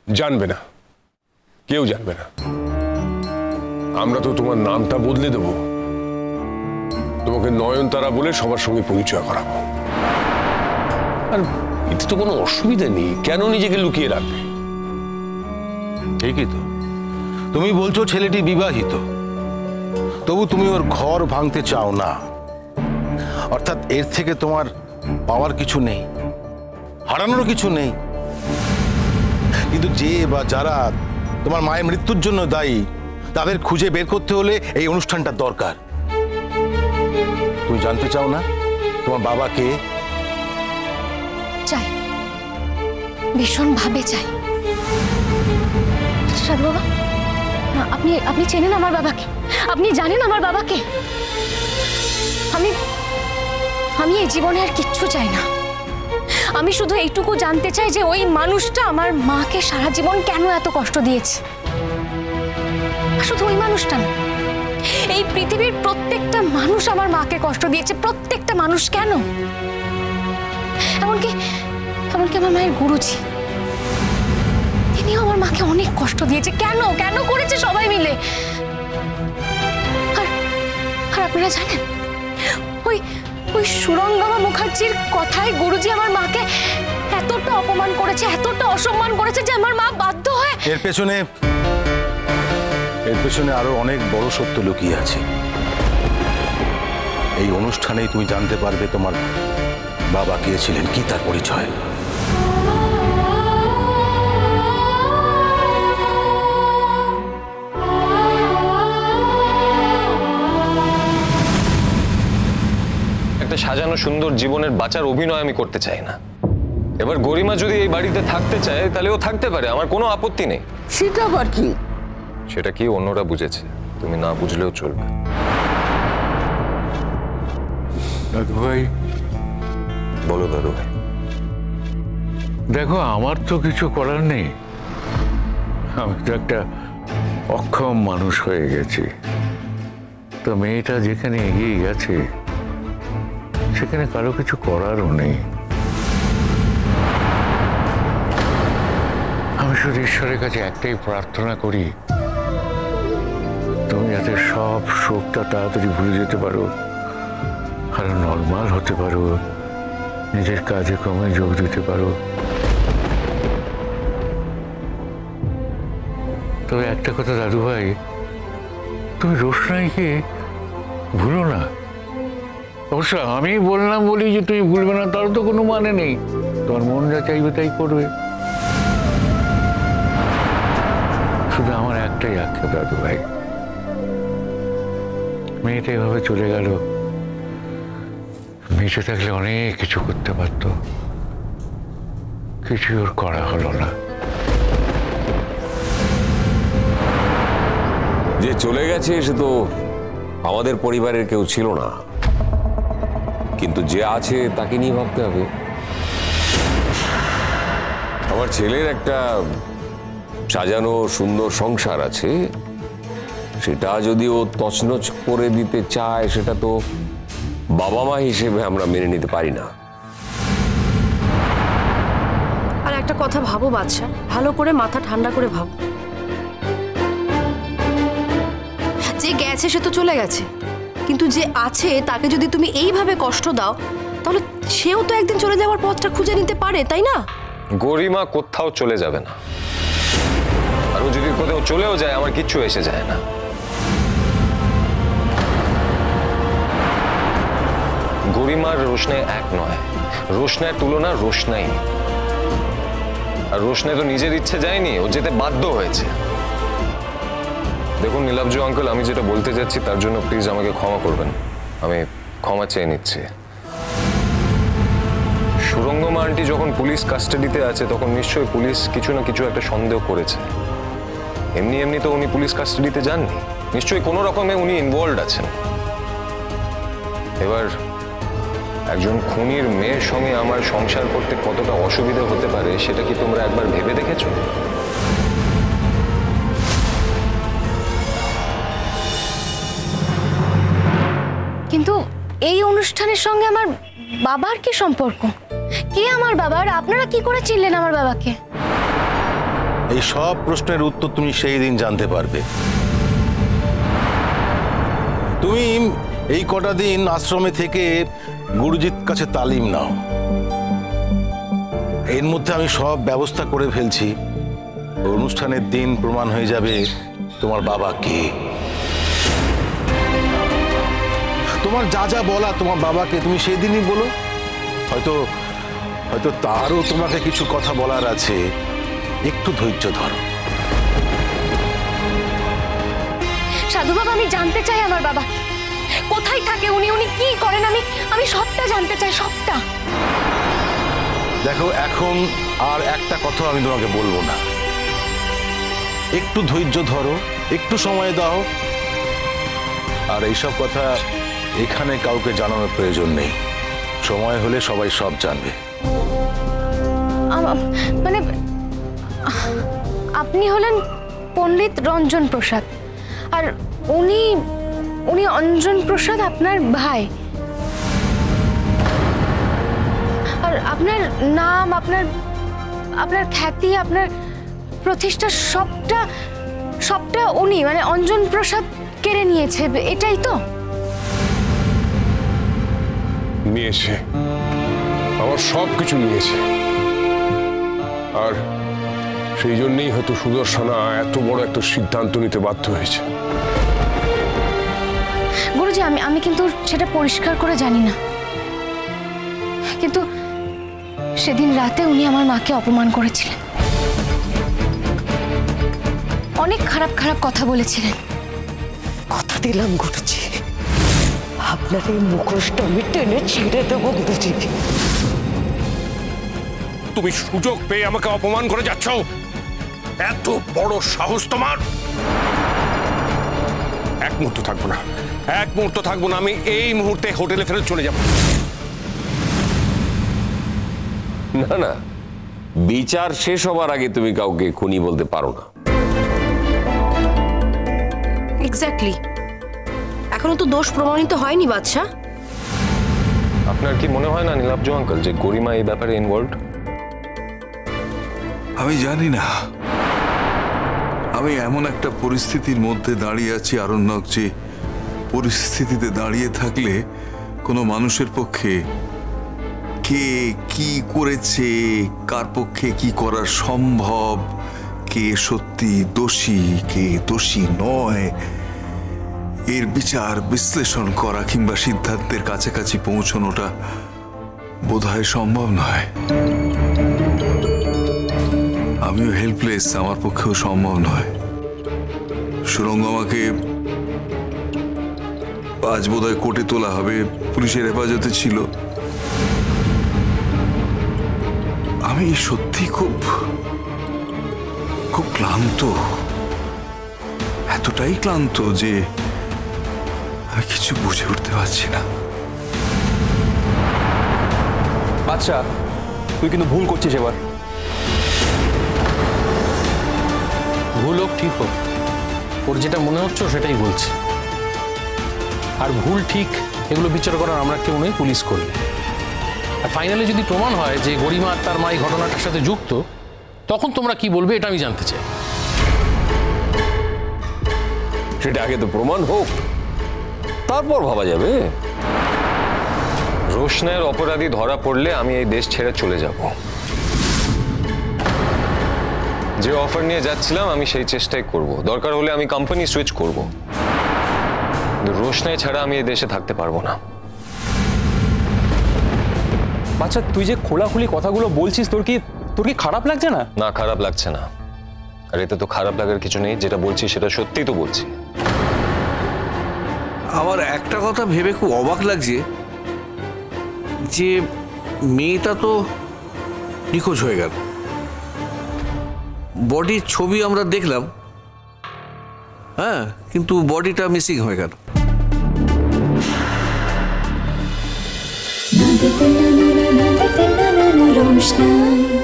জানবে না, কেউ জানবে না। আমরা তো তোমার নামটা বদলে দেব, তোমাকে নয়নতারা বলে সবার সঙ্গে পরিচয় করাবো। আর এতে তো কোনো অসুবিধা নেই, কেন নিজেকে লুকিয়ে রাখবে? ঠিকই তো, তুমি বলছো ছেলেটি বিবাহিত, তবু তুমি ওর ঘর ভাঙতে চাও না। অর্থাৎ এর থেকে তোমার পাওয়ার কিছু নেই, হারানোর কিছু নেই। কিন্তু যে বা যারা তোমার মায়ের মৃত্যুর জন্য দায়ী, তাদের খুঁজে বের করতে হলে এই অনুষ্ঠানটা দরকার। তুমি জানতে চাও না তোমার বাবা কে? চাই, ভীষণভাবে চাই। সাধু বাবা, আপনি আপনি চেনেন আমার বাবাকে? আপনি জানেন আমার বাবাকে? আমি আমি এই জীবনে আর কিচ্ছু চাই না। আমি শুধু এইটুকু জানতে চাই যে ওই মানুষটা আমার মাকে সারা জীবন কেন এত কষ্ট দিয়েছে। শুধু ওই মানুষটা না, এই পৃথিবীর প্রত্যেকটা মানুষ আমার মাকে কষ্ট দিয়েছে, প্রত্যেকটা মানুষ। কেন? এমনকি এমনকি আমার মায়ের গুরুজি, তিনিও আমার মাকে অনেক কষ্ট দিয়েছে। কেন কেন করেছে সবাই মিলে? আর আপনারা জানেন, ওই ওই সুরঙ্গমা মুখার্জির কথায় গুরুজি আমার মাকে এতটা অপমান করেছে, এতটা অসম্মান করেছে যে আমার মা বাধ্য হয়ে। এর পেছনে আরো অনেক বড় সত্য লুকিয়ে আছে। এই অনুষ্ঠানেই তুমি জানতে পারবে তোমার বাবা কে ছিলেন, কি তার পরিচয়। একটা সাজানো সুন্দর জীবনের বাঁচার অভিনয় আমি করতে চাই না। এবার গরিমা যদি এই বাড়িতে থাকতে চায় তাহলে ও থাকতে পারে, আমার কোনো আপত্তি নেই। সেটা আবার কি? সেটা কি অন্যরা বুঝেছে, তুমি না বুঝলেও চলবে। দাদু ভাই। বলো দাদু ভাই। দেখো, আমার তো কিছু করার নেই, আমি তো একটা অক্ষম মানুষ হয়ে গেছি। তো মেয়েটা যেখানে এগিয়ে গেছে সেখানে কারো কিছু করারও নেই। আমি শুধু ঈশ্বরের কাছে একটাই প্রার্থনা করি, তুমি যাতে সব শোকটা তাড়াতাড়ি ভুলে যেতে পারো, আর নর্মাল হতে পারো, নিজের কাজে কর্মে যোগ দিতে পারো। তবে একটা কথা দাদু ভাই, তুমি রোশনাইকে ভুলো না। অবশ্য আমি বললাম বলি যে তুমি ভুলবে না, তার তো কোনো মানে নেই। তোমার মন যা চাইবে তাই করবে। শুধু আমার একটাই আক্ষেপ দাদু ভাই, মেয়েটা এভাবে চলে গেল। বেঁচে থাকলে অনেক কিছু করতে পারত, কিছু ওর করা হলো না। যে চলে গেছে সে তো আমাদের পরিবারের কেউ ছিল না, কিন্তু যে আছে তাকে নিয়ে ভাবতে হবে। আমার ছেলের একটা সাজানো সুন্দর সংসার আছে, সেটা যদি ও তছনছ করে দিতে চায়, সেটা তো বাবা মা হিসেবে আমরা মেনে নিতে পারি না। আর একটা কথা ভাবো বাদশা, ভালো করে মাথা ঠান্ডা করে ভাবো। যে গেছে সে তো চলে গেছে, কিন্তু যে আছে তাকে যদি তুমি এইভাবে কষ্ট দাও, তাহলে সেও তো একদিন চলে যাওয়ার পথটা খুঁজে নিতে পারে, তাই না? গরিমা কোথাও চলে যাবে না, আর ও যদি কোথাও চলেও যায় আমার কিচ্ছু এসে যায় না। গরিমার রোশনাই এক নয়, রোশনাইয়ের তুলনা রোশনাই। আর রোশনাই তো নিজের ইচ্ছে যায়নি, ও যেতে বাধ্য হয়েছে। দেখুন নীলাব্জ আঙ্কেল, আমি যেটা বলতে যাচ্ছি তার জন্য প্লিজ আমাকে ক্ষমা করবেন, আমি ক্ষমা চেয়ে নিচ্ছি। সুরঙ্গমা আন্টি যখন পুলিশ কাস্টাডিতে আছে তখন নিশ্চয়ই পুলিশ কিছু না কিছু একটা সন্দেহ করেছে। এমনি এমনি তো উনি পুলিশ কাস্টাডিতে যাননি, নিশ্চয়ই কোনো রকমে উনি ইনভলভড আছেন। এবার একজন খুনির মেয়ের সঙ্গে আমার সংসার করতে কতটা অসুবিধা হতে পারে সেটা কি তোমরা একবার ভেবে দেখেছো? কিন্তু এই অনুষ্ঠানের সঙ্গে আমার বাবার কি সম্পর্ক? কে আমার বাবা? আর আপনারা কি করে চিনলেন আমার বাবাকে? এই সব প্রশ্নের উত্তর তুমি সেই দিন জানতে পারবে। তুমি এই কটা দিন আশ্রমে থেকে গুরুজির কাছে তালিম নাও। এর মধ্যে আমি সব ব্যবস্থা করে ফেলছি। অনুষ্ঠানের দিন প্রমাণ হয়ে যাবে তোমার বাবা কে। তোমার যা যা বলা তোমার বাবাকে তুমি সেই দিনই বলো। হয়তো হয়তো তারও তোমাকে কিছু কথা বলার আছে, একটু ধৈর্য ধরো। সাধু বাবা, আমি জানতে চাই আমার বাবা কোথায় থাকে, উনি কি করেন, আমি সবটা জানতে চাই, সবটা। দেখো, এখন আর একটা কথা আমি তোমাকে বলবো না। একটু ধৈর্য ধরো, একটু সময় দাও। আর এইসব কথা এখানে কাউকে জানানোর প্রয়োজন নেই। সময় হলে সবাই সব জানবে। মানে আপনি হলেন পণ্ডিত রঞ্জন প্রসাদ, আর উনি অঞ্জন প্রসাদ আপনার ভাই। আর আপনার নাম, আপনার খ্যাতি, আপনার প্রতিষ্ঠা সবটা উনি মানে অঞ্জন প্রসাদ কেড়ে নিয়েছে, এটাই তো? নিয়েছে, আমার সব কিছু নিয়েছে। আর সেই জন্যই হয়তো সুদর্শনা এত বড় একটা সিদ্ধান্ত নিতে বাধ্য হয়েছে। গুরুজি, আমি কিন্তু সেটা পরিষ্কার করে জানি না, কিন্তু সেদিন রাতে উনি আমার মাকে অপমান করেছিলেন, অনেক খারাপ খারাপ কথা বলেছিলেন। কথা দিলাম গুরুজি, আপনার এই মুখোশটা আমি টেনে ছিঁড়ে দেবো গুরুজি। তুমি সুযোগ পেয়ে আমাকে অপমান করে যাচ্ছ? এত বড় সাহস তোমার! এক মুহূর্ত থাকবো না, আমি এই মুহূর্তে হোটেলে ফেরত চলে যাব। না, বিচার শেষ হবার আগে তুমি কাউকে খুনি বলতে পারো না। এক্স্যাক্টলি, এখনো তো দোষ প্রমাণিত হয়নি বাদশা। আপনার কি মনে হয় না নীলাব্জ আঙ্কেল যে গরিমা এই ব্যাপারে ইনভলভড? আমি জানি না। আমি এমন একটা পরিস্থিতির মধ্যে দাঁড়িয়ে আছি আরণ্যক, যে পরিস্থিতিতে দাঁড়িয়ে থাকলে কোনো মানুষের পক্ষে কে কি করেছে, কার পক্ষে কি করা সম্ভব, কে সত্যি দোষী, কে দোষী নয়, এর বিচার বিশ্লেষণ করা কিংবা সিদ্ধান্তের কাছাকাছি পৌঁছানোটা বোধহয় সম্ভব নয়। আমিও হেল্পলেস, আমার পক্ষেও সম্ভব নয়। সুরঙ্গ আমাকে আজ বোধহয় কোর্টে তোলা হবে, পুলিশের হেফাজতে ছিল। আমি সত্যি খুব ক্লান্ত, এতটাই ক্লান্ত যে আমি কিছু বুঝে উঠতে পারছি না। বাদশা, তুই কিন্তু ভুল করছিস এবার। ভুল হোক ঠিক হোক, ওর যেটা মনে হচ্ছে সেটাই বলছে। আর ভুল ঠিক এগুলো বিচার করার আমরা কেউ নই, পুলিশ করবে। আর ফাইনালি যদি প্রমাণ হয় যে গরিমা আর তার মা এই ঘটনাটার সাথে যুক্ত, তখন তোমরা কি বলবে এটা আমি জানতে চাই। সেটা আগে তো প্রমাণ হোক, তারপর ভাবা যাবে। রোশনের অপরাধী ধরা পড়লে আমি এই দেশ ছেড়ে চলে যাব। যে অফার নিয়ে যাচ্ছিলাম আমি সেই চেষ্টাই করব, দরকার হলে আমি কোম্পানি সুইচ করব। রোশনাই ছাড়া আমি এই দেশে থাকতে পারবো না। আচ্ছা, তুই যে খোলাখুলি কথাগুলো বলছিস, তোর কি খারাপ লাগছে না? না, খারাপ লাগছে না। আর এতে তো খারাপ লাগার কিছু নেই, যেটা বলছি সেটা সত্যিই তো বলছি। আমার একটা কথা ভেবে খুব অবাক লাগছে যে মেয়েটা তো নিখোঁজ হয়ে গেল, বডির ছবি আমরা দেখলাম, হ্যাঁ, কিন্তু বডিটা মিসিং হয়ে গেল। रोशनाई।